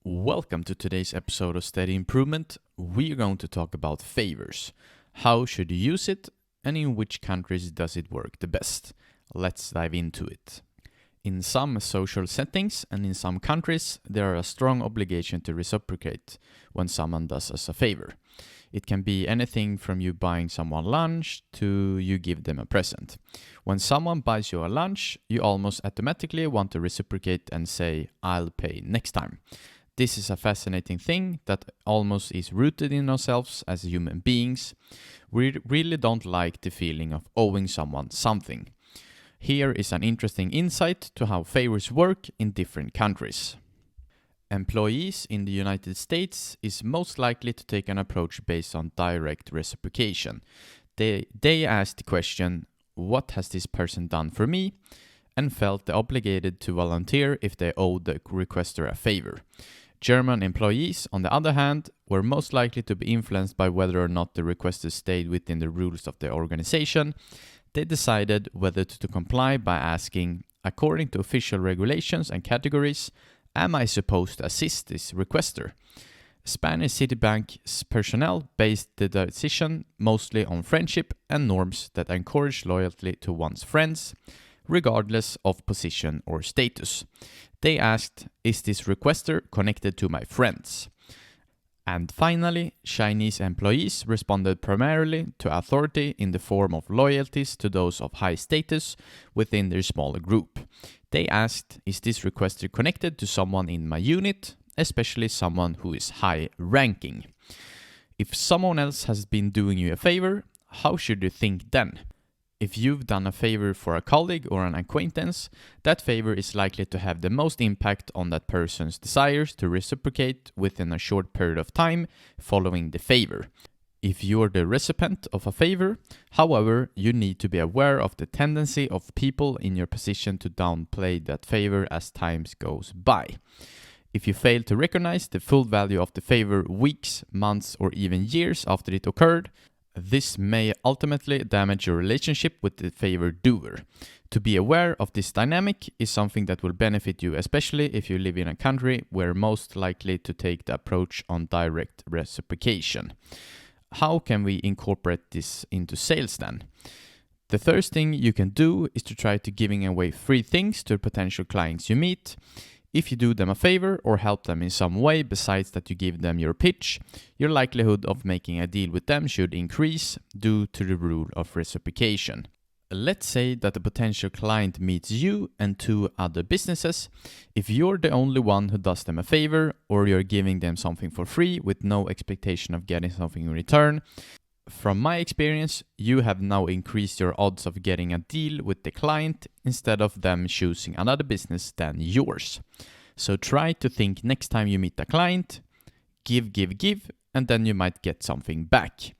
Welcome to today's episode of Steady Improvement. We are going to talk about favors. How should you use it, and in which countries does it work the best? Let's dive into it. In some social settings and in some countries, there is a strong obligation to reciprocate when someone does us a favor. It can be anything from you buying someone lunch to you give them a present. When someone buys you a lunch, you almost automatically want to reciprocate and say, "I'll pay next time." This is a fascinating thing that almost is rooted in ourselves as human beings. We really don't like the feeling of owing someone something. Here is an interesting insight to how favors work in different countries. Employees in the United States is most likely to take an approach based on direct reciprocation. They ask the question, "What has this person done for me?" and felt obligated to volunteer if they owed the requester a favor. German employees, on the other hand, were most likely to be influenced by whether or not the requester stayed within the rules of the organization. They decided whether to comply by asking, according to official regulations and categories, "Am I supposed to assist this requester?" Spanish Citibank's personnel based the decision mostly on friendship and norms that encourage loyalty to one's friends, regardless of position or status. They asked, "Is this requester connected to my friends?" And finally, Chinese employees responded primarily to authority in the form of loyalties to those of high status within their smaller group. They asked, "Is this requester connected to someone in my unit, especially someone who is high ranking?" If someone else has been doing you a favor, how should you think then? If you've done a favor for a colleague or an acquaintance, that favor is likely to have the most impact on that person's desires to reciprocate within a short period of time following the favor. If you're the recipient of a favor, however, you need to be aware of the tendency of people in your position to downplay that favor as time goes by. If you fail to recognize the full value of the favor weeks, months, or even years after it occurred, this may ultimately damage your relationship with the favor doer. To be aware of this dynamic is something that will benefit you, especially if you live in a country where most likely to take the approach on direct reciprocation. How can we incorporate this into sales then? The first thing you can do is to try to giving away free things to potential clients you meet. If you do them a favor or help them in some way besides that you give them your pitch, your likelihood of making a deal with them should increase due to the rule of reciprocation. Let's say that a potential client meets you and two other businesses. If you're the only one who does them a favor or you're giving them something for free with no expectation of getting something in return, from my experience, you have now increased your odds of getting a deal with the client instead of them choosing another business than yours. So try to think next time you meet a client, give, and then you might get something back.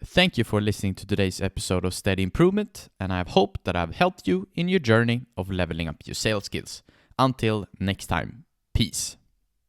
Thank you for listening to today's episode of Steady Improvement, and I hope that I've helped you in your journey of leveling up your sales skills. Until next time, peace.